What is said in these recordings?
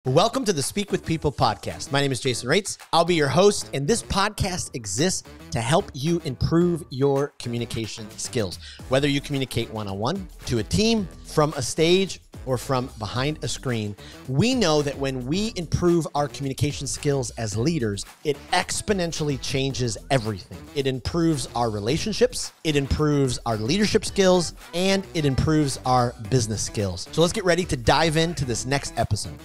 Welcome to the Speak with People podcast. My name is Jason Raitz. I'll be your host, and this podcast exists to help you improve your communication skills. Whether you communicate one-on-one, to a team, from a stage, or from behind a screen, we know that when we improve our communication skills as leaders, it exponentially changes everything. It improves our relationships, it improves our leadership skills, and it improves our business skills. So let's get ready to dive into this next episode.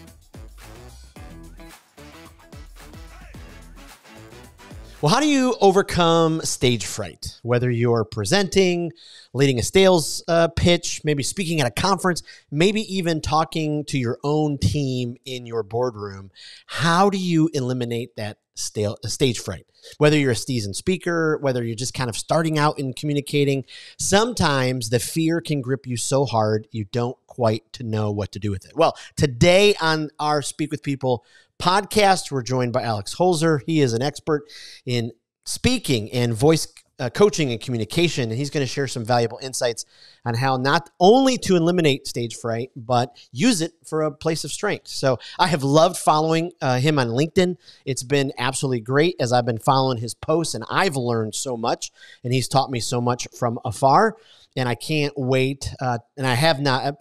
Well, how do you overcome stage fright? Whether you're presenting, leading a sales pitch, maybe speaking at a conference, maybe even talking to your own team in your boardroom, how do you eliminate that stage fright? Whether you're a seasoned speaker, whether you're just kind of starting out in communicating, sometimes the fear can grip you so hard you don't quite know what to do with it. Well, today on our Speak with People podcast, we're joined by Alex Holzer. He is an expert in speaking and voice coaching and communication, and he's going to share some valuable insights on how not only to eliminate stage fright, but use it for a place of strength. So I have loved following him on LinkedIn. It's been absolutely great as I've been following his posts, and I've learned so much, and he's taught me so much from afar, and I can't wait. And I have not,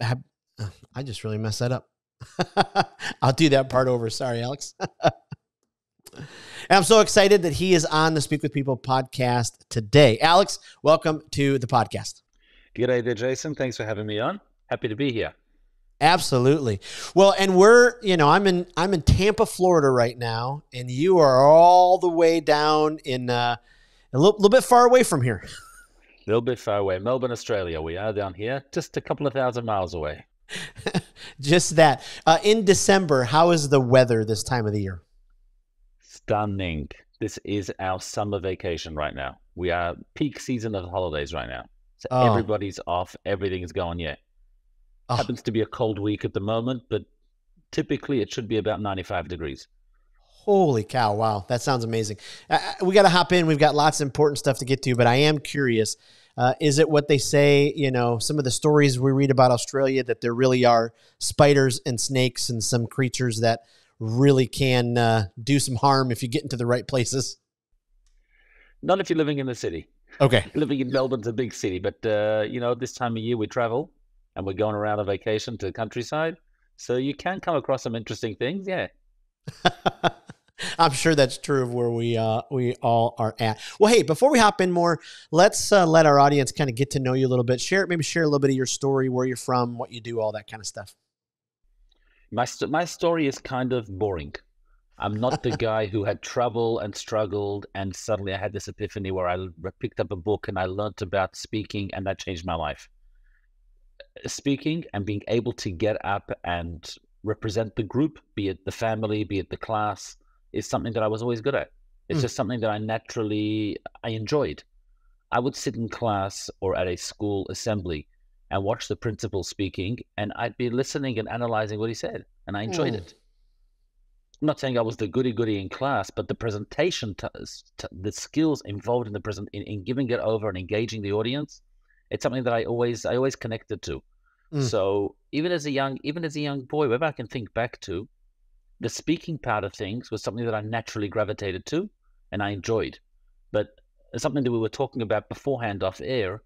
I just really messed that up. I'll do that part over. Sorry, Alex. And I'm so excited that he is on the Speak with People podcast today. Alex, welcome to the podcast. G'day there, Jason. Thanks for having me on. Happy to be here. Absolutely. Well, and I'm in Tampa, Florida right now, and you are all the way down in a little bit far away from here. A little bit far away. Melbourne, Australia. We are down here, just a couple of thousand miles away. Just that. In December, how is the weather this time of the year? Stunning. This is our summer vacation right now. We are peak season of the holidays right now. So everybody's off. Everything is going, Happens to be a cold week at the moment, but typically it should be about 95 degrees. Holy cow. Wow. That sounds amazing. We got to hop in. We've got lots of important stuff to get to, but I am curious. Is it what they say, some of the stories we read about Australia, that there really are spiders and snakes and some creatures that really can do some harm if you get into the right places? Not if you're living in the city. Okay. Living in Melbourne's a big city, but, this time of year we travel and we're going around on vacation to the countryside. So you can come across some interesting things. Yeah. I'm sure that's true of where we all are at. Well, hey, before we hop in more, let's let our audience kind of get to know you a little bit. Maybe share a little bit of your story, where you're from, what you do, all that kind of stuff. My story is kind of boring. I'm not the guy who had trouble and struggled, and suddenly I had this epiphany where I picked up a book and I learned about speaking, and that changed my life. Speaking and being able to get up and represent the group, be it the family, be it the class, is something that I was always good at. It's just something that I enjoyed. I would sit in class or at a school assembly and watch the principal speaking, and I'd be listening and analyzing what he said, and I enjoyed it. I'm not saying I was the goody-goody in class, but the presentation, the skills involved in giving it over and engaging the audience, it's something that I always connected to. So even as a young boy, wherever I can think back to, the speaking part of things was something that I naturally gravitated to and I enjoyed. But something that we were talking about beforehand off air,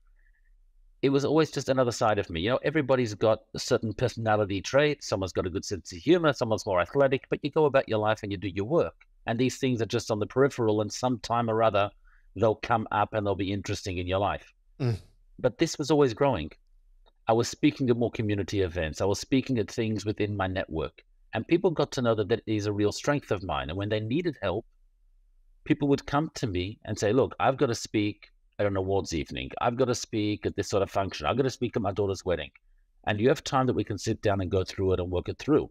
it was always just another side of me. Everybody's got a certain personality trait. Someone's got a good sense of humor. Someone's more athletic, but you go about your life and you do your work. And these things are just on the peripheral, and sometime or other, they'll come up and they'll be interesting in your life. But this was always growing. I was speaking at more community events. I was speaking at things within my network. And people got to know that is a real strength of mine. And when they needed help, people would come to me and say, look, I've got to speak at an awards evening. I've got to speak at this sort of function. I've got to speak at my daughter's wedding. And you have time that we can sit down and go through it and work it through.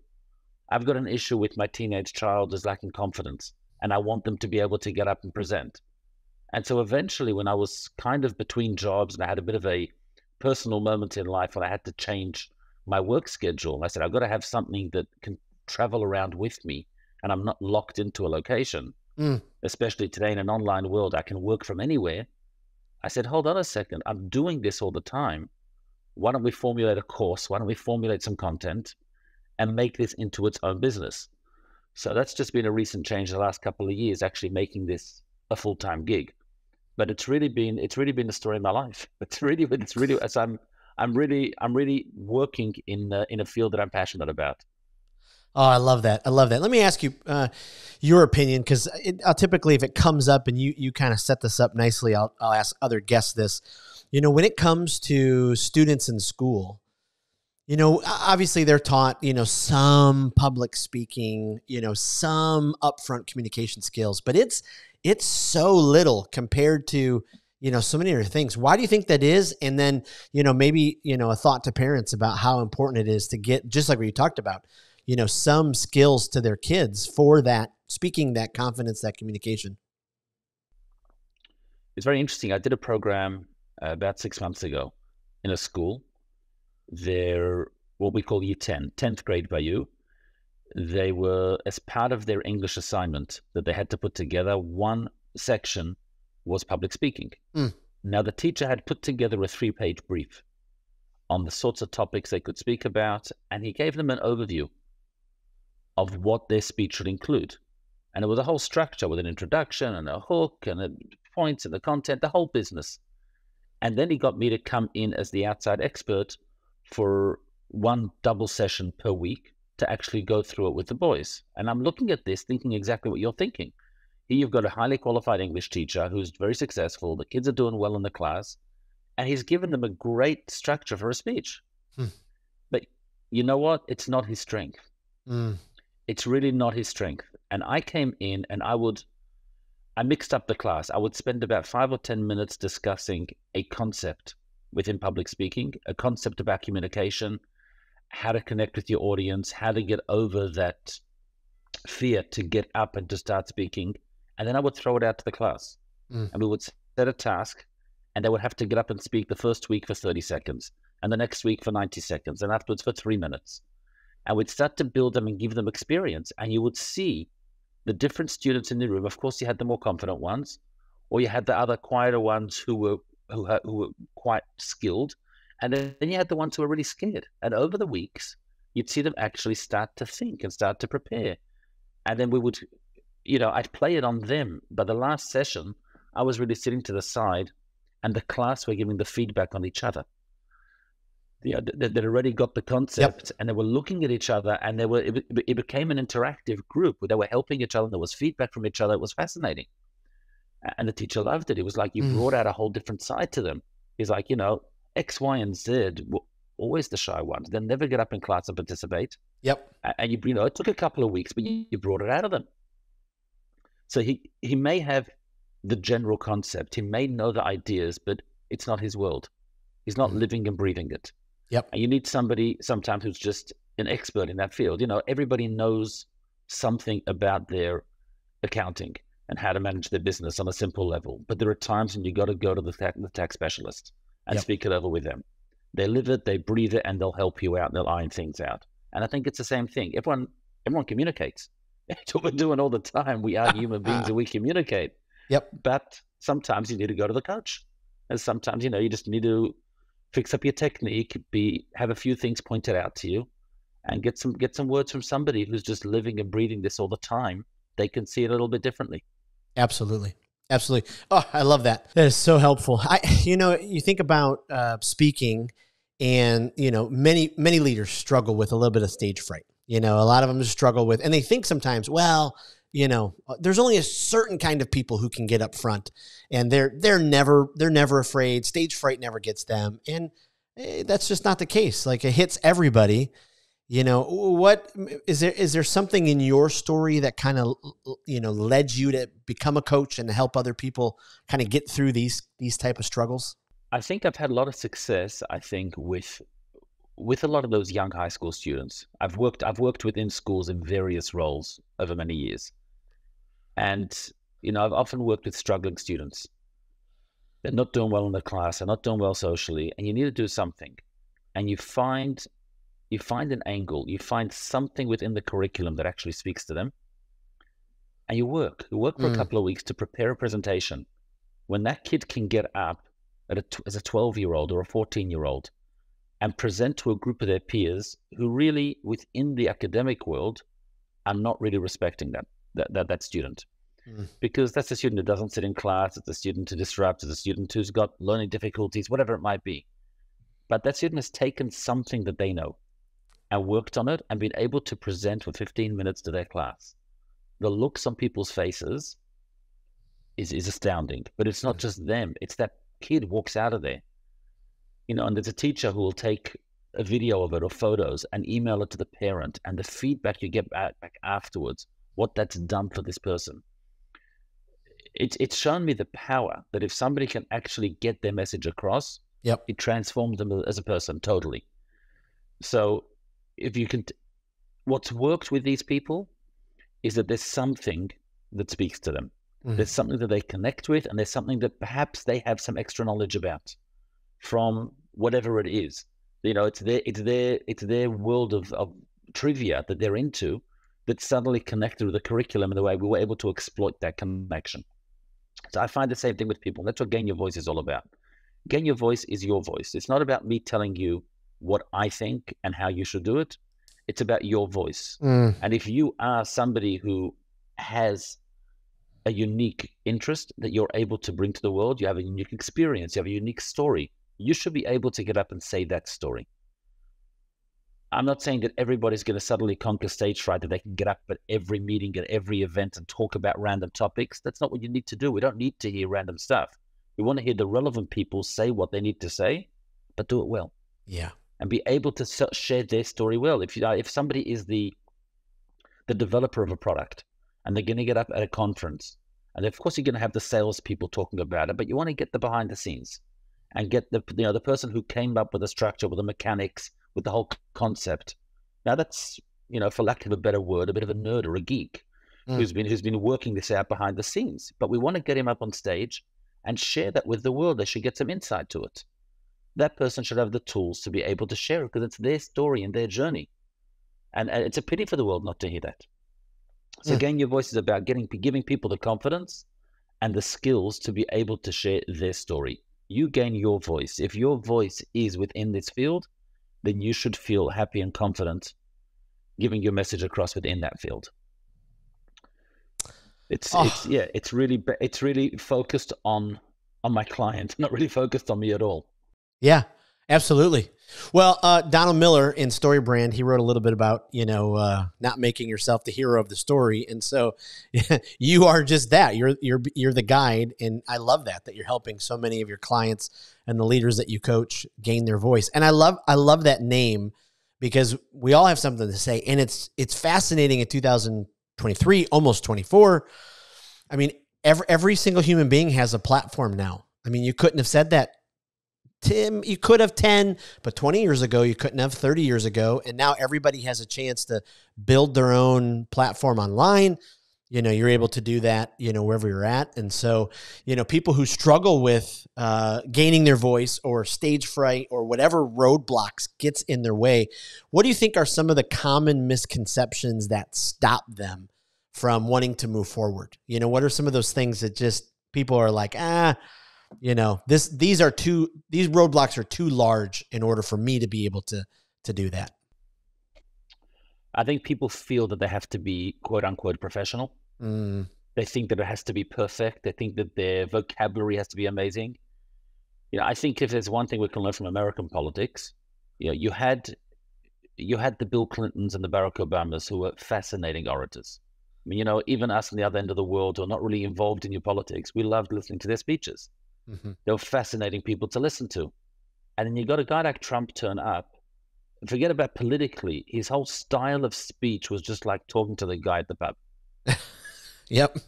I've got an issue with my teenage child who's lacking confidence, and I want them to be able to get up and present. And so eventually, when I was kind of between jobs and I had a bit of a personal moment in life when I had to change my work schedule, I said, I've got to have something that can travel around with me and I'm not locked into a location. Especially today in an online world, I can work from anywhere. I said, hold on a second, I'm doing this all the time. Why don't we formulate a course? Why don't we formulate some content and make this into its own business. So that's just been a recent change the last couple of years, actually making this a full-time gig. But it's really been the story of my life. It's really as I'm really working in a field that I'm passionate about. Oh, I love that. I love that. Let me ask you your opinion, because I'll typically, if it comes up and you kind of set this up nicely, I'll ask other guests this. You know, when it comes to students in school, you know, obviously they're taught, you know, some public speaking, you know, some upfront communication skills, but it's so little compared to, you know, so many other things. Why do you think that is? And then, you know, maybe, you know, a thought to parents about how important it is to get, just like what you talked about, you know, some skills to their kids for that speaking, that confidence, that communication. It's very interesting. I did a program about 6 months ago in a school. They're what we call Year 10, 10th grade by you. They were, as part of their English assignment that they had to put together, one section was public speaking. Now, the teacher had put together a 3-page brief on the sorts of topics they could speak about, and he gave them an overview of what their speech should include. And it was a whole structure with an introduction and a hook and the points and the content, the whole business. And then he got me to come in as the outside expert for one double session per week to actually go through it with the boys. And I'm looking at this thinking exactly what you're thinking. Here you've got a highly qualified English teacher who's very successful. The kids are doing well in the class, and he's given them a great structure for a speech. But you know what? It's not his strength. It's really not his strength. And I came in and I mixed up the class. I would spend about 5 or 10 minutes discussing a concept within public speaking, a concept about communication, how to connect with your audience, how to get over that fear to get up and to start speaking. And then I would throw it out to the class. And we would set a task, and they would have to get up and speak the first week for 30 seconds, and the next week for 90 seconds, and afterwards for 3 minutes. And we'd start to build them and give them experience. And you would see the different students in the room. Of course, you had the more confident ones, or you had the other quieter ones who were quite skilled. And then you had the ones who were really scared. And over the weeks, you'd see them actually start to think and start to prepare. And then we would, you know, I'd play it on them. But the last session, I was really sitting to the side, and the class were giving the feedback on each other. Yeah, they'd already got the concept, and they were looking at each other, and it became an interactive group where they were helping each other. And there was feedback from each other. It was fascinating. And the teacher loved it. It was like you brought out a whole different side to them. He's like, you know, X, Y, and Z were always the shy ones. They'll never get up in class and participate. And you know, it took a couple of weeks, but you brought it out of them. So he may have the general concept. He may know the ideas, but it's not his world. He's not living and breathing it. And you need somebody sometimes who's just an expert in that field. You know, everybody knows something about their accounting and how to manage their business on a simple level. But there are times when you got to go to the tax specialist and speak it over with them. They live it, they breathe it, and they'll help you out, and they'll iron things out. And I think it's the same thing. Everyone communicates. It's what we're doing all the time. We are human beings and we communicate. But sometimes you need to go to the coach. And sometimes, you know, you just need to fix up your technique, have a few things pointed out to you, and get some words from somebody who's just living and breathing this all the time. They can see it a little bit differently. Absolutely. Absolutely. Oh, I love that. That is so helpful. You know, you think about speaking, and, you know, many leaders struggle with a little bit of stage fright. You know, a lot of them struggle with, and they think sometimes, well, you know, there's only a certain kind of people who can get up front, and they're never afraid. Stage fright never gets them. And that's just not the case. Like, it hits everybody. You know, what is there something in your story that kind of, you know, led you to become a coach and to help other people kind of get through these type of struggles? I think I've had a lot of success, I think, with a lot of those young high school students. I've worked within schools in various roles over many years. And, you know, I've often worked with struggling students. They're not doing well in the class, they're not doing well socially, and you need to do something. And you find an angle, you find something within the curriculum that actually speaks to them. And you work for a couple of weeks to prepare a presentation. When that kid can get up as a 12-year-old or a 14-year-old and present to a group of their peers who really, within the academic world, are not really respecting that student. Because that's a student who doesn't sit in class, it's a student who disrupts, it's a student who's got learning difficulties, whatever it might be. But that student has taken something that they know and worked on it and been able to present for 15 minutes to their class. The looks on people's faces is astounding. But it's not just them, it's that kid walks out of there. And there's a teacher who will take a video of it or photos and email it to the parent, and the feedback you get back afterwards, what that's done for this person. It's shown me the power that if somebody can actually get their message across, it transforms them as a person totally. So if you can, what's worked with these people is that there's something that speaks to them. There's something that they connect with, and there's something that perhaps they have some extra knowledge about from whatever it is. It's their world of trivia that they're into that's suddenly connected with the curriculum in the way we were able to exploit that connection. So I find the same thing with people. That's what Gain Your Voice is all about. Gain Your Voice is your voice. It's not about me telling you what I think and how you should do it. It's about your voice. And if you are somebody who has a unique interest that you're able to bring to the world, you have a unique experience, you have a unique story, you should be able to get up and say that story. I'm not saying that everybody's going to suddenly conquer stage fright, that they can get up at every meeting, at every event and talk about random topics. That's not what you need to do. We don't need to hear random stuff. We want to hear the relevant people say what they need to say, but do it well. Yeah. And be able to share their story well. If somebody is the developer of a product and they're going to get up at a conference, and of course you're going to have the salespeople talking about it, but you want to get the behind the scenes and get the person who came up with the structure, with the mechanics, with the whole concept. Now that's, for lack of a better word, a bit of a nerd or a geek who's been working this out behind the scenes. But we want to get him up on stage and share that with the world. They should get some insight to it. That person should have the tools to be able to share it because it's their story and their journey. And it's a pity for the world not to hear that. So Gain Your Voice is about giving people the confidence and the skills to be able to share their story. You gain your voice. If your voice is within this field, then you should feel happy and confident giving your message across within that field. It's really focused on my client, not really focused on me at all. Yeah, absolutely. Well, Donald Miller in StoryBrand, he wrote a little bit about, not making yourself the hero of the story. And so you are just that. You're the guide. And I love that you're helping so many of your clients and the leaders that you coach gain their voice. And I love that name because we all have something to say. And it's fascinating in 2023, almost 24. I mean, every single human being has a platform now. I mean, you couldn't have said that, Tim. You could have 10, but 20 years ago, you couldn't have 30 years ago. And now everybody has a chance to build their own platform online. You're able to do that, wherever you're at. And so, people who struggle with gaining their voice or stage fright or whatever roadblocks gets in their way, what do you think are some of the common misconceptions that stop them from wanting to move forward? What are some of those things that just people are like, these roadblocks are too large in order for me to be able to do that? I think people feel that they have to be quote unquote professional. They think that it has to be perfect. They think that their vocabulary has to be amazing. I think if there's one thing we can learn from American politics, you had the Bill Clintons and the Barack Obamas who were fascinating orators. I mean, even us on the other end of the world who are not really involved in your politics, we loved listening to their speeches. They were fascinating people to listen to. And then you got a guy like Trump turn up. Forget about politically. His whole style of speech was just like talking to the guy at the pub. Yep.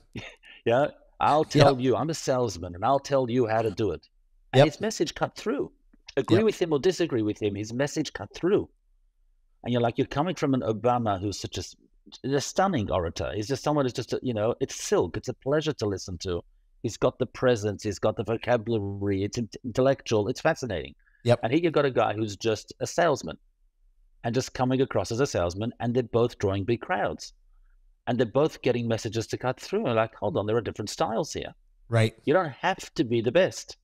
Yeah. I'll tell you, I'm a salesman, and I'll tell you how to do it. And his message cut through. Agree with him or disagree with him, his message cut through. And you're coming from an Obama who's such a stunning orator. He's just someone who's just, it's silk. It's a pleasure to listen to. He's got the presence. He's got the vocabulary. It's intellectual. It's fascinating. Yep. And here you've got a guy who's just a salesman and just coming across as a salesman, and they're both drawing big crowds. And they're both getting messages to cut through. And like, hold on, there are different styles here. Right. You don't have to be the best.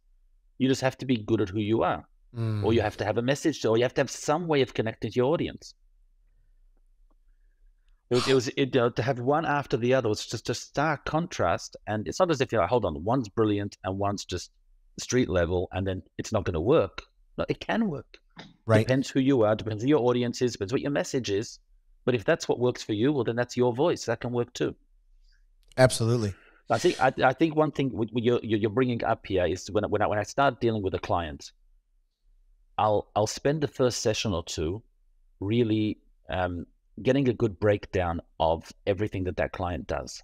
You just have to be good at who you are. or you have to have a message, or you have to have some way of connecting to your audience. To have one after the other was just a stark contrast. And it's not as if you're like, hold on, one's brilliant and one's just street level, and then it's not going to work. No, it can work. Right. Depends who you are, depends who your audience is, depends what your message is. But if that's what works for you, well, then that's your voice. That can work too. Absolutely. I think one thing you're bringing up here is when I start dealing with a client, I'll spend the first session or two really getting a good breakdown of everything that client does.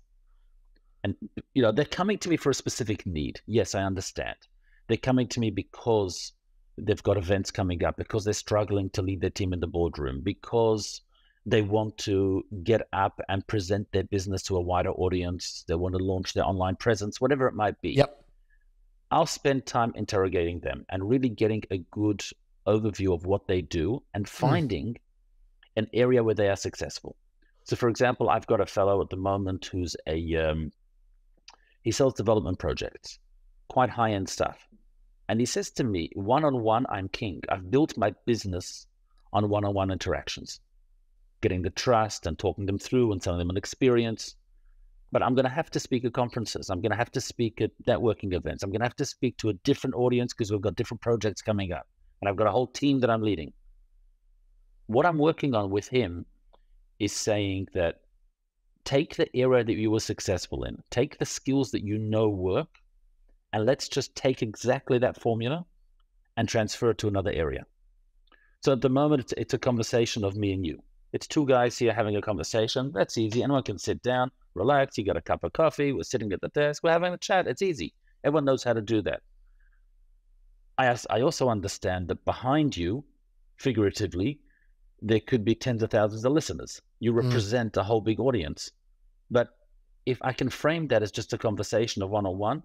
And, they're coming to me for a specific need. Yes, I understand. They're coming to me because they've got events coming up, because they're struggling to lead their team in the boardroom, because they want to get up and present their business to a wider audience. They want to launch their online presence, whatever it might be. Yep. I'll spend time interrogating them and really getting a good overview of what they do and finding an area where they are successful. So, for example, I've got a fellow at the moment who's he sells development projects, quite high-end stuff. And he says to me, one-on-one, I'm king. I've built my business on one-on-one interactions, getting the trust and talking them through and telling them an experience. But I'm going to have to speak at conferences. I'm going to have to speak at networking events. I'm going to have to speak to a different audience because we've got different projects coming up. And I've got a whole team that I'm leading. What I'm working on with him is saying that take the area that you were successful in, take the skills that you know work, and let's just take exactly that formula and transfer it to another area. So at the moment, it's a conversation of me and you. It's two guys here having a conversation. That's easy. Anyone can sit down, relax. You got a cup of coffee. We're sitting at the desk. We're having a chat. It's easy. Everyone knows how to do that. I also understand that behind you, figuratively, there could be tens of thousands of listeners. You represent a whole big audience. But if I can frame that as just a conversation of one-on-one,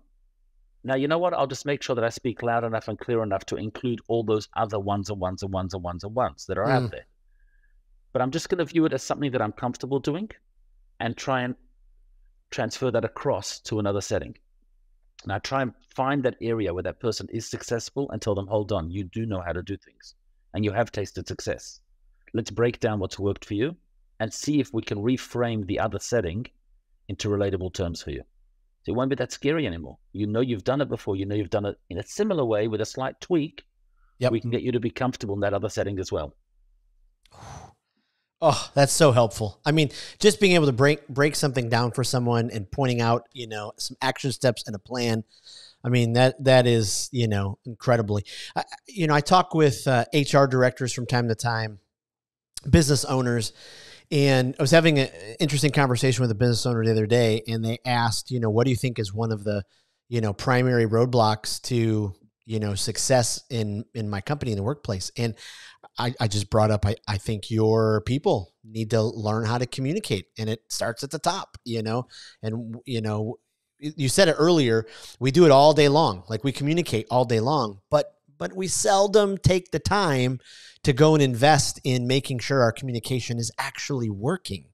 now, you know what? I'll just make sure that I speak loud enough and clear enough to include all those other ones and ones and ones and ones and ones that are out there. But I'm just going to view it as something that I'm comfortable doing and try and transfer that across to another setting. And I try and find that area where that person is successful and tell them, hold on, you do know how to do things and you have tasted success. Let's break down what's worked for you and see if we can reframe the other setting into relatable terms for you. So it won't be that scary anymore. You know you've done it before. You know you've done it in a similar way with a slight tweak. Yep. We can get you to be comfortable in that other setting as well. Oh, that's so helpful. I mean, just being able to break something down for someone and pointing out, some action steps and a plan. I mean, that is, incredibly. I talk with HR directors from time to time, business owners, and I was having an interesting conversation with a business owner the other day, and they asked, what do you think is one of the, primary roadblocks to, success in my company, in the workplace? And I just brought up, I think your people need to learn how to communicate, and it starts at the top, and, you said it earlier, we do it all day long. Like, we communicate all day long, but we seldom take the time to go and invest in making sure our communication is actually working.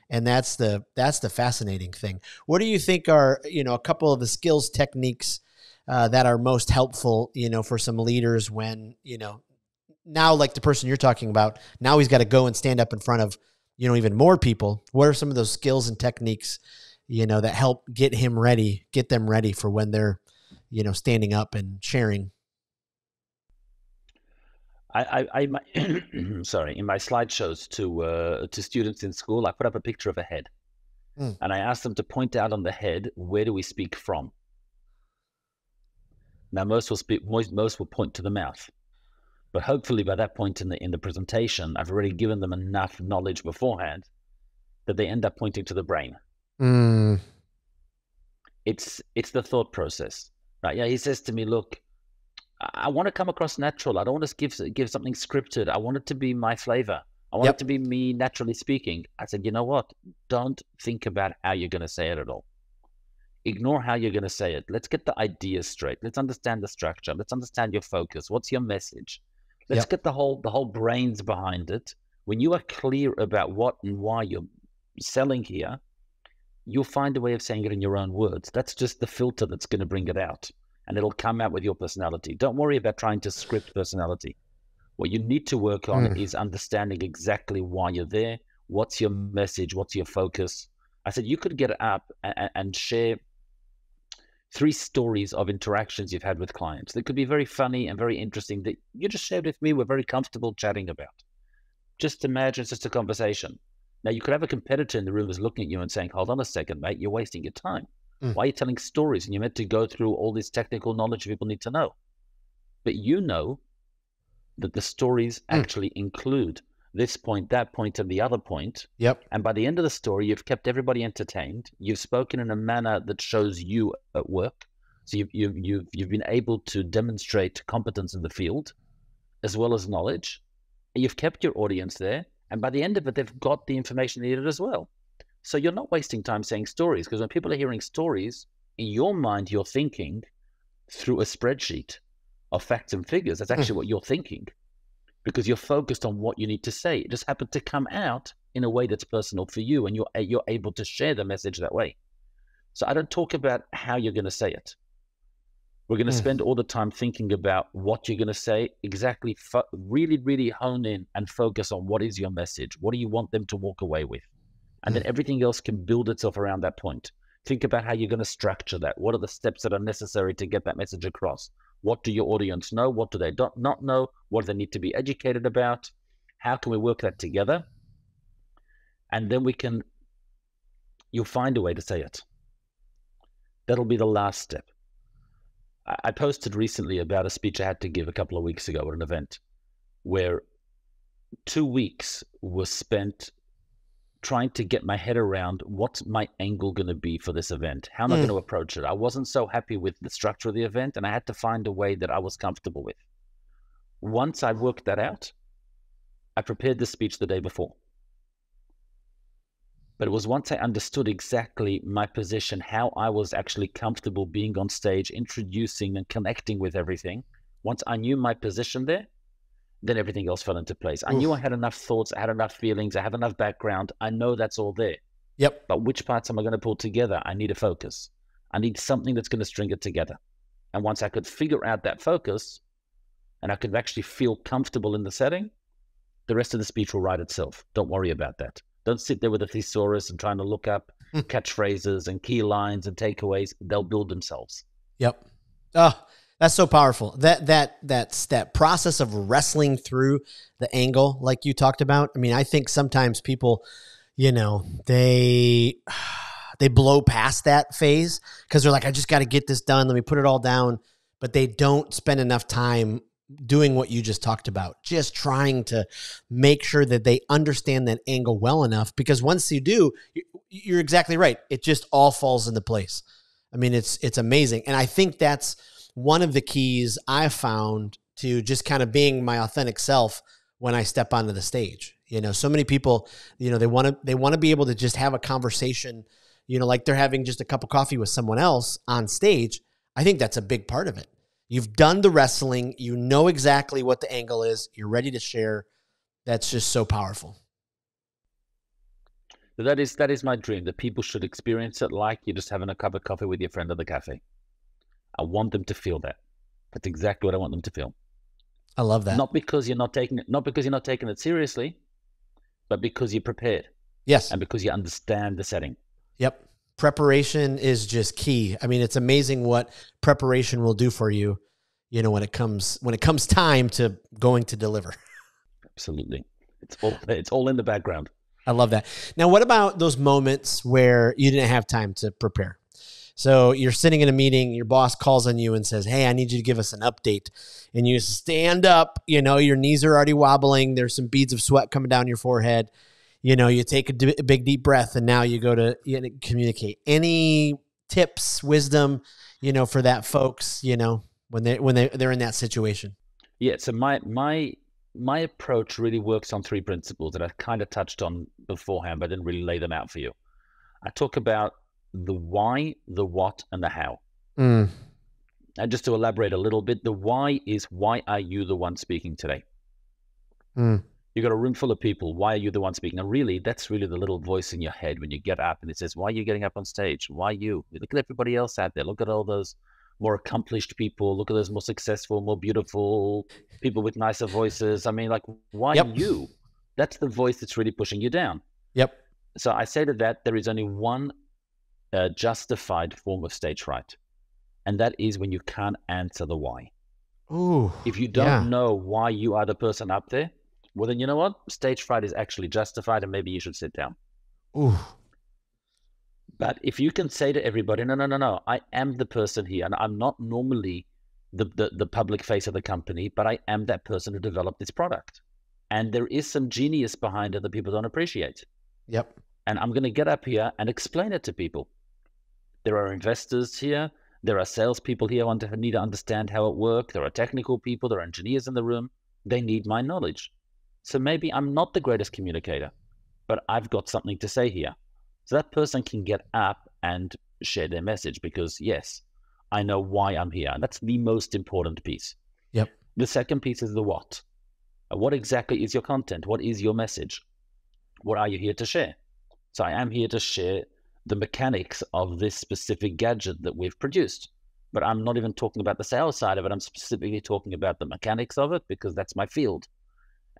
And that's the fascinating thing. What do you think are, a couple of the skills, techniques that are most helpful, for some leaders when, now, like the person you're talking about, now he's got to go and stand up in front of, even more people. What are some of those skills and techniques, that help get them ready for when they're, standing up and sharing? Sorry, in my slideshows to students in school, I put up a picture of a head, and I asked them to point out on the head, where do we speak from? Now, most will point to the mouth, but hopefully by that point in the presentation, I've already given them enough knowledge beforehand that they end up pointing to the brain. It's the thought process, right? Yeah, he says to me, look, I want to come across natural. I don't want to give something scripted. I want it to be my flavor. I want it to be me naturally speaking. I said, you know what? Don't think about how you're going to say it at all. Ignore how you're going to say it. Let's get the ideas straight. Let's understand the structure. Let's understand your focus. What's your message? Let's get the whole brains behind it. When you are clear about what and why you're selling here, you'll find a way of saying it in your own words. That's just the filter that's going to bring it out. and it'll come out with your personality. Don't worry about trying to script personality. What you need to work on is understanding exactly why you're there. What's your message? What's your focus? I said, you could get up and share 3 stories of interactions you've had with clients that could be very funny and very interesting that you just shared with me. We're very comfortable chatting about. Just imagine it's just a conversation. Now, you could have a competitor in the room who's looking at you and saying, hold on a second, mate, you're wasting your time. Why are you telling stories? And you're meant to go through all this technical knowledge people need to know. But you know that the stories actually include this point, that point, and the other point. Yep. And by the end of the story, you've kept everybody entertained. You've spoken in a manner that shows you at work. So you've been able to demonstrate competence in the field as well as knowledge. You've kept your audience there. And by the end of it, they've got the information they needed as well. So you're not wasting time saying stories, because when people are hearing stories, in your mind, you're thinking through a spreadsheet of facts and figures. That's actually what you're thinking, because you're focused on what you need to say. It just happened to come out in a way that's personal for you, and you're able to share the message that way. So I don't talk about how you're going to say it. We're going to spend all the time thinking about what you're going to say, exactly, really, really hone in and focus on what is your message. What do you want them to walk away with? And then everything else can build itself around that point. Think about how you're going to structure that. What are the steps that are necessary to get that message across? What do your audience know? What do they not know? What do they need to be educated about? How can we work that together? And then you'll find a way to say it. That'll be the last step. I posted recently about a speech I had to give a couple of weeks ago at an event where 2 weeks was spent trying to get my head around what's my angle going to be for this event. How am I going to approach it? I wasn't so happy with the structure of the event, and I had to find a way that I was comfortable with. Once I worked that out, I prepared the speech the day before. But it was once I understood exactly my position, how I was actually comfortable being on stage, introducing and connecting with everything. Once I knew my position there, then everything else fell into place. I knew I had enough thoughts, I had enough feelings, I have enough background. I know that's all there. Yep. But which parts am I going to pull together? I need a focus. I need something that's going to string it together. And once I could figure out that focus, and I could actually feel comfortable in the setting, the rest of the speech will write itself. Don't worry about that. Don't sit there with a thesaurus and trying to look up catchphrases and key lines and takeaways. They'll build themselves. Yep. Oh, that's so powerful. That process of wrestling through the angle, like you talked about. I mean, I think sometimes people, they blow past that phase because they're like, I just got to get this done. Let me put it all down. But they don't spend enough time doing what you just talked about, just trying to make sure that they understand that angle well enough, because once you do, you're exactly right. It just all falls into place. I mean, it's amazing. And I think that's one of the keys I've found to just kind of being my authentic self when I step onto the stage. So many people, they want to be able to just have a conversation, like they're having just a cup of coffee with someone else on stage. I think that's a big part of it. You've done the wrestling. You know exactly what the angle is. You're ready to share. That's just so powerful. That is my dream, that people should experience it like you're just having a cup of coffee with your friend at the cafe. I want them to feel that. That's exactly what I want them to feel. I love that. Not because you're not taking it seriously, but because you're prepared. Yes. And because you understand the setting. Yep. Preparation is just key. I mean, it's amazing what preparation will do for you, when it comes time to going to deliver. Absolutely. It's all in the background. I love that. Now, what about those moments where you didn't have time to prepare? So you're sitting in a meeting, your boss calls on you and says, hey, I need you to give us an update. And you stand up, your knees are already wobbling. There's some beads of sweat coming down your forehead. You take a big, deep breath, and now you go to communicate. Any tips, wisdom, for that folks, when they're in that situation? Yeah. So my approach really works on 3 principles that I kind of touched on beforehand, but I didn't really lay them out for you. I talk about the why, the what, and the how. And just to elaborate a little bit, the why is, why are you the one speaking today? You got a room full of people. Why are you the one speaking? And really, that's really the little voice in your head when you get up and it says, why are you getting up on stage? Why you? Look at everybody else out there. Look at all those more accomplished people. Look at those more successful, more beautiful people with nicer voices. I mean, like, why Yep. you? That's the voice that's really pushing you down. Yep. So I say to that, there is only one justified form of stage fright, and that is when you can't answer the why. Ooh. If you don't know why you are the person up there, well, then you know what? Stage fright is actually justified, and maybe you should sit down. Ooh. But if you can say to everybody, no, I am the person here, and I'm not normally the public face of the company, but I am that person who developed this product. And there is some genius behind it that people don't appreciate. Yep. And I'm going to get up here and explain it to people. There are investors here. There are salespeople here who need to understand how it works. There are technical people. There are engineers in the room. They need my knowledge. So maybe I'm not the greatest communicator, but I've got something to say here. So that person can get up and share their message because, yes, I know why I'm here. And that's the most important piece. Yep. The second piece is the what. What exactly is your content? What is your message? What are you here to share? So I am here to share the mechanics of this specific gadget that we've produced. But I'm not even talking about the sales side of it. I'm specifically talking about the mechanics of it because that's my field.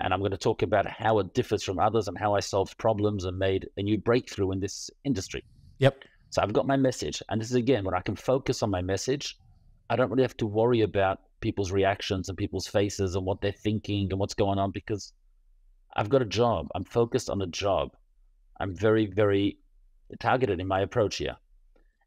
And I'm going to talk about how it differs from others and how I solved problems and made a new breakthrough in this industry. Yep. So I've got my message. And this is, again, when I can focus on my message, I don't really have to worry about people's reactions and people's faces and what they're thinking and what's going on because I've got a job. I'm focused on a job. I'm very, very targeted in my approach here.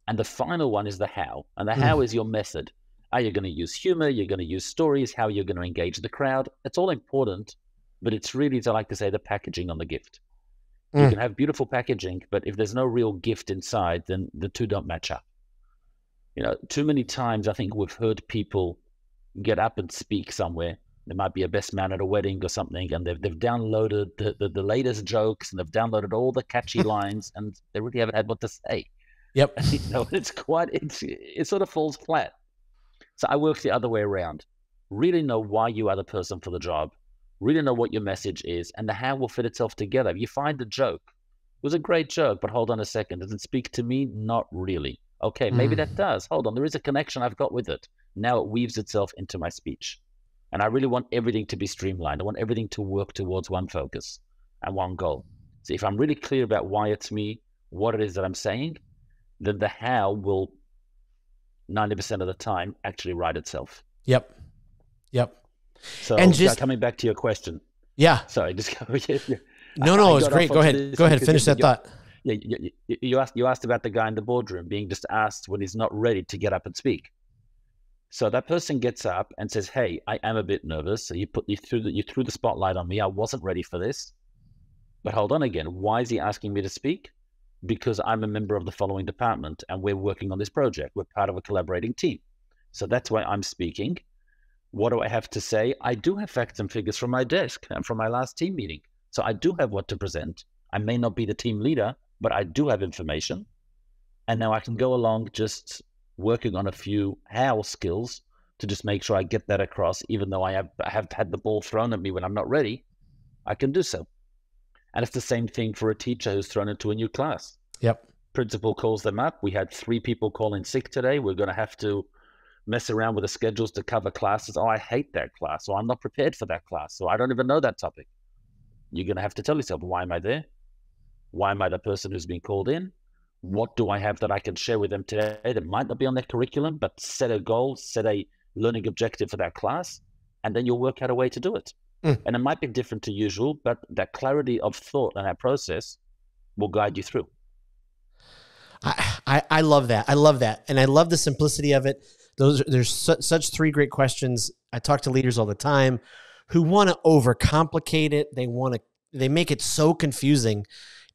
And the final one is the how. And the how is your method. Are you going to use humor? You're going to use stories, how you're going to engage the crowd. It's all important, but it's really, as I like to say, the packaging on the gift. You can have beautiful packaging, but if there's no real gift inside, then the two don't match up. You know, too many times I think we've heard people get up and speak somewhere. There might be a best man at a wedding or something, and they've downloaded the latest jokes and they've downloaded all the catchy lines, and they really haven't had what to say. Yep. You know, it sort of falls flat. So I work the other way around. Really know why you are the person for the job. Really know what your message is, and the how will fit itself together. If you find the joke, it was a great joke, but hold on a second. Does it speak to me? Not really. Okay, maybe that does. Hold on, there is a connection I've got with it. Now it weaves itself into my speech. And I really want everything to be streamlined. I want everything to work towards one focus and one goal. So if I'm really clear about why it's me, what it is that I'm saying, then the how will 90% of the time actually write itself. Yep. Yep. So and just coming back to your question. Yeah. Sorry, just No, it's great. Go ahead. Go ahead. Finish that thought. Yeah, you asked about the guy in the boardroom being just asked when he's not ready to get up and speak. So that person gets up and says, "Hey, I am a bit nervous. So you threw the spotlight on me. I wasn't ready for this. But hold on again. Why is he asking me to speak? Because I'm a member of the following department and we're working on this project. We're part of a collaborating team. So that's why I'm speaking. What do I have to say? I do have facts and figures from my desk and from my last team meeting. So I do have what to present. I may not be the team leader, but I do have information. And now I can go along just working on a few how skills to just make sure I get that across, even though I have had the ball thrown at me when I'm not ready, I can do so. And it's the same thing for a teacher who's thrown into a new class. Yep. Principal calls them up. We had 3 people call in sick today. We're going to have to mess around with the schedules to cover classes. Oh, I hate that class. Or I'm not prepared for that class. So I don't even know that topic. You're going to have to tell yourself, why am I there? Why am I the person who's been called in? What do I have that I can share with them today that might not be on their curriculum, but set a goal, set a learning objective for that class, and then you'll work out a way to do it. And it might be different to usual, but that clarity of thought and that process will guide you through. I love that. I love that. And I love the simplicity of it. There's such 3 great questions. I talk to leaders all the time who want to overcomplicate it. They make it so confusing.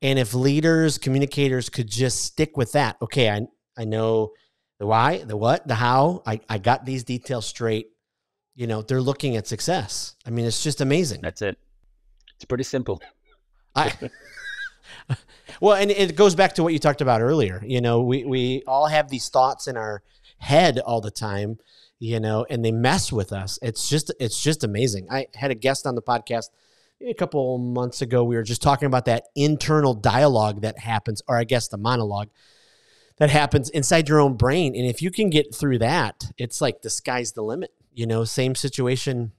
And if leaders, communicators could just stick with that. Okay, I know the why, the what, the how. I got these details straight. You know, they're looking at success. I mean, it's just amazing. That's it. It's pretty simple. Well, and it goes back to what you talked about earlier. You know, we all have these thoughts in our head all the time, you know, and they mess with us. It's just amazing. I had a guest on the podcast a couple months ago. We were just talking about that internal dialogue that happens, or I guess the monologue that happens inside your own brain. And if you can get through that, it's like the sky's the limit, same situation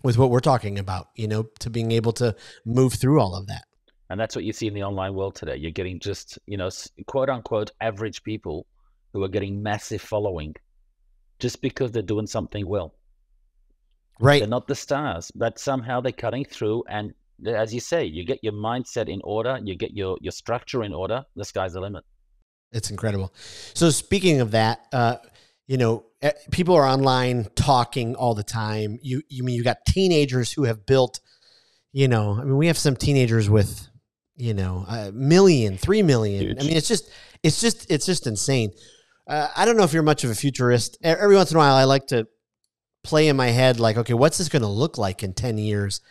with what we're talking about, to being able to move through all of that. And that's what you see in the online world today. You're getting just, quote unquote, average people who are getting massive following just because they're doing something well. Right. They're not the stars, but somehow they're cutting through. And as you say, you get your mindset in order, you get your structure in order, the sky's the limit. It's incredible. So speaking of that, people are online talking all the time. You got teenagers who have built, we have some teenagers with, 1 million, 3 million. Huge. I mean, it's just insane. I don't know if you're much of a futurist. Every once in a while, I like to play in my head, like, okay, what's this going to look like in 10 years?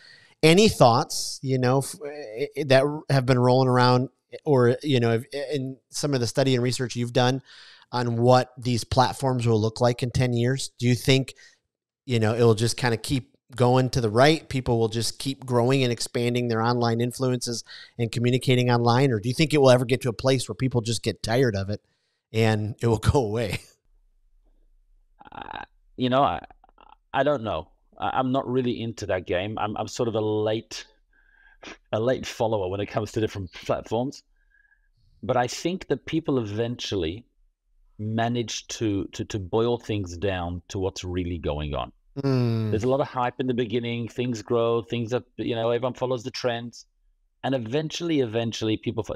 Any thoughts, that have been rolling around, or, in some of the study and research you've done on what these platforms will look like in 10 years? Do you think, it'll just kind of keep going to the right? People will just keep growing and expanding their online influences and communicating online? Or do you think it will ever get to a place where people just get tired of it and it will go away? I don't know. I'm not really into that game. I'm sort of a late follower when it comes to different platforms. But I think that people eventually manage to boil things down to what's really going on. There's a lot of hype in the beginning. Things grow. Things are, everyone follows the trends, and eventually people.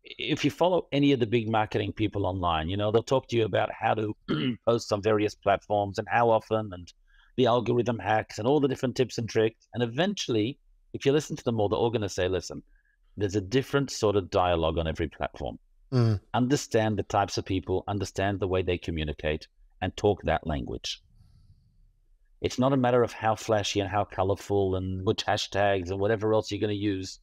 If you follow any of the big marketing people online, they'll talk to you about how to post on various platforms and how often, and the algorithm hacks and all the different tips and tricks. And eventually, if you listen to them all, they're all going to say, listen, there's a different sort of dialogue on every platform. Understand the types of people, understand the way they communicate, and talk that language. It's not a matter of how flashy and how colorful and which hashtags and whatever else you're going to use.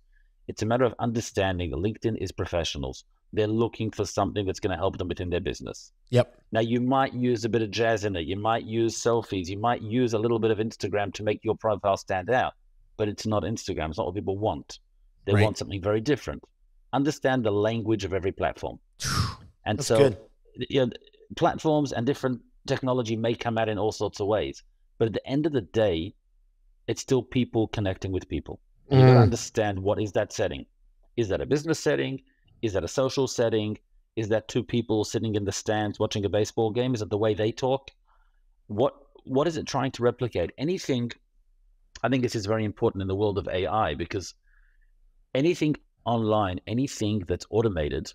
It's a matter of understanding that LinkedIn is professionals. They're looking for something that's going to help them within their business. Yep. Now, you might use a bit of jazz in it. You might use selfies. You might use a little bit of Instagram to make your profile stand out. But it's not Instagram. It's not what people want. They want something very different. Understand the language of every platform. And that's so, good. Platforms and different technology may come out in all sorts of ways. But at the end of the day, it's still people connecting with people. You got to understand, what is that setting? Is that a business setting? Is that a social setting? Is that two people sitting in the stands watching a baseball game? Is it the way they talk? What is it trying to replicate? Anything. I think this is very important in the world of AI, because anything online, anything that's automated,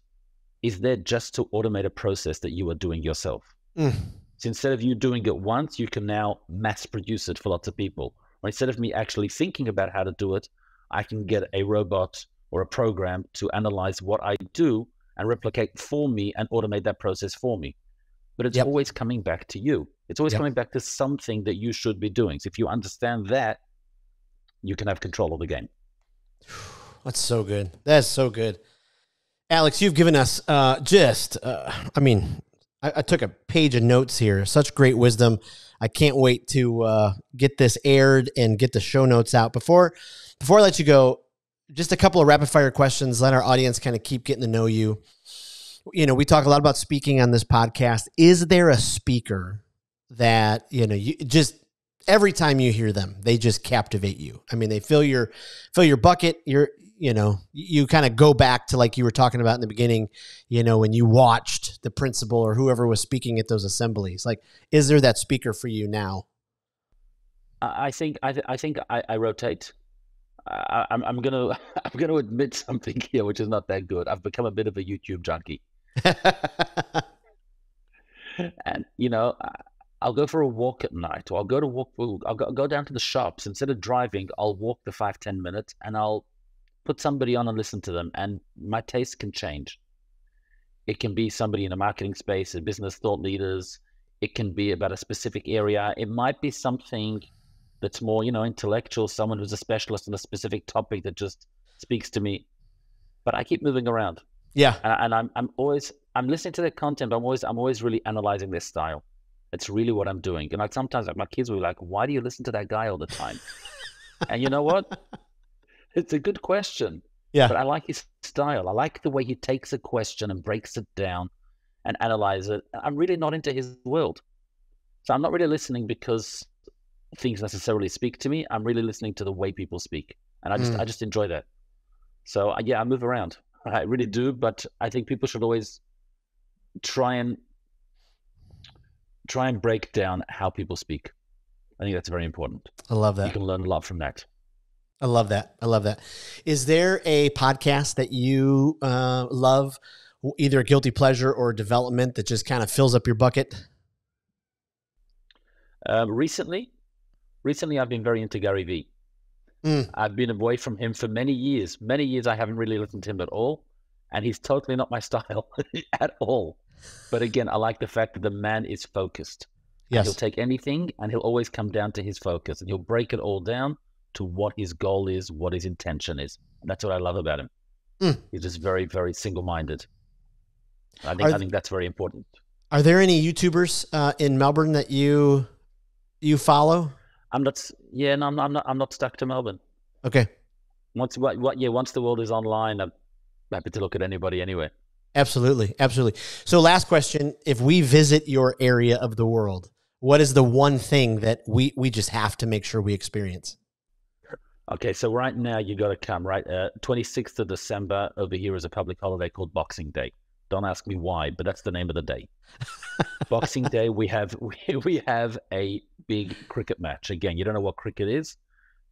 is there just to automate a process that you are doing yourself. So instead of you doing it once, you can now mass produce it for lots of people. Or instead of me actually thinking about how to do it, I can get a robot or a program to analyze what I do and replicate for me and automate that process for me. But it's always coming back to you. It's always coming back to something that you should be doing. So if you understand that, you can have control of the game. That's so good. That's so good. Alex, you've given us I took a page of notes here. Such great wisdom. I can't wait to get this aired and get the show notes out. Before I let you go, just a couple of rapid fire questions. Let our audience kind of keep getting to know you. We talk a lot about speaking on this podcast. Is there a speaker that, you just, every time you hear them, they just captivate you? I mean, they fill your bucket. You kind of go back to, like you were talking about in the beginning, when you watched the principal or whoever was speaking at those assemblies. Like, is there that speaker for you now? I think I rotate. I'm gonna admit something here, which is not that good. I've become a bit of a YouTube junkie, and I'll go for a walk at night, or I'll go down to the shops. Instead of driving, I'll walk the 5-10 minutes, and I'll put somebody on and listen to them, and my taste can change. It can be somebody in a marketing space, a business thought leaders. It can be about a specific area. It might be something that's more, intellectual, someone who's a specialist in a specific topic that just speaks to me. But I keep moving around. Yeah. And I'm listening to their content. I'm always really analyzing their style. It's really what I'm doing. And sometimes my kids will be like, why do you listen to that guy all the time? And you know what? It's a good question. Yeah. But I like his style. I like the way he takes a question and breaks it down and analyzes it. I'm really not into his world. So I'm not really listening because things necessarily speak to me. I'm really listening to the way people speak. And I just enjoy that. So yeah, I move around. I really do. But I think people should always try and break down how people speak. I think that's very important. I love that. You can learn a lot from that. I love that. I love that. Is there a podcast that you love, either a guilty pleasure or development that just kind of fills up your bucket? Recently, I've been very into Gary Vee. I've been away from him for many years. Many years I haven't really listened to him at all. And he's totally not my style at all. But again, I like the fact that the man is focused. Yes. He'll take anything and he'll always come down to his focus. And he'll break it all down to what his goal is, what his intention is. And that's what I love about him. He's just very, very single-minded. I think that's very important. Are there any YouTubers in Melbourne that you follow? I'm not stuck to Melbourne. Okay. Once the world is online, I'm happy to look at anybody anyway. Absolutely. Absolutely. So last question, if we visit your area of the world, what is the one thing that we just have to make sure we experience? Okay, so right now you got to come, right? 26th of December over here is a public holiday called Boxing Day. Don't ask me why, but that's the name of the day. Boxing Day, we have a big cricket match. Again, you don't know what cricket is,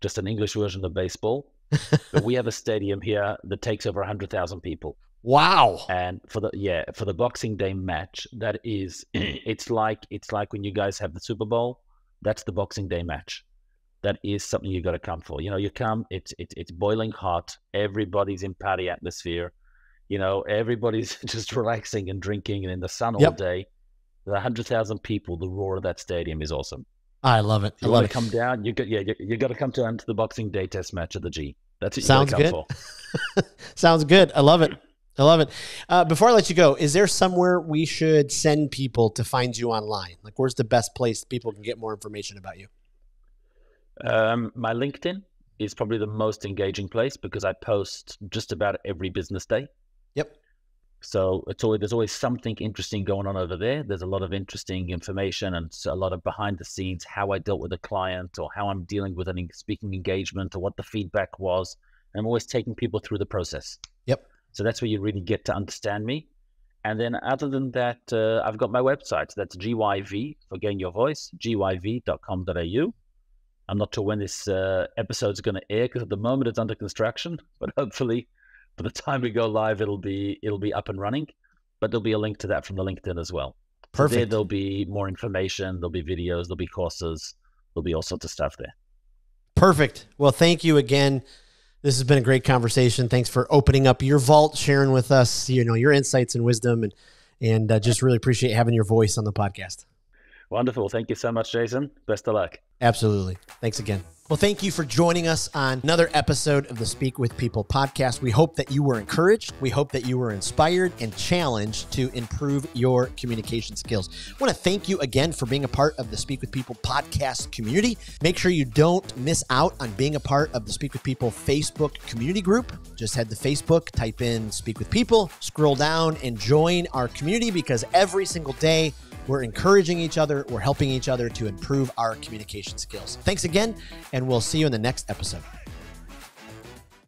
just an English version of baseball. But we have a stadium here that takes over 100,000 people. Wow! And for the Boxing Day match, that is, it's like when you guys have the Super Bowl. That's the Boxing Day match. That is something you got to come for. You come, it's boiling hot. Everybody's in party atmosphere. Everybody's just relaxing and drinking and in the sun all day. The 100,000 people, the roar of that stadium is awesome. I love it. If you want to come down, you got to come down to the Boxing Day test match at the G. That's what you Sounds got to good. come for. Sounds good. I love it. Before I let you go, is there somewhere we should send people to find you online? Like, where's the best place people can get more information about you? My LinkedIn is probably the most engaging place because I post just about every business day. Yep. So there's always something interesting going on over there. There's a lot of interesting information and a lot of behind the scenes, how I dealt with a client or how I'm dealing with a speaking engagement or what the feedback was. And I'm always taking people through the process. Yep. So that's where you really get to understand me. And then other than that, I've got my website. That's GYV, for Gain Your Voice, gyv.com.au. I'm not sure when this episode is going to air because at the moment it's under construction, but hopefully by the time we go live, it'll be up and running. But there'll be a link to that from the LinkedIn as well. Perfect. So there'll be more information. There'll be videos. There'll be courses. There'll be all sorts of stuff there. Perfect. Well, thank you again. This has been a great conversation. Thanks for opening up your vault, sharing with us, your insights and wisdom, and just really appreciate having your voice on the podcast. Wonderful. Thank you so much, Jason. Best of luck. Absolutely. Thanks again. Well, thank you for joining us on another episode of the Speak with People podcast. We hope that you were encouraged. We hope that you were inspired and challenged to improve your communication skills. I want to thank you again for being a part of the Speak with People podcast community. Make sure you don't miss out on being a part of the Speak with People Facebook community group. Just head to Facebook, type in Speak with People, scroll down and join our community because every single day, we're encouraging each other. We're helping each other to improve our communication skills. Thanks again, and we'll see you in the next episode.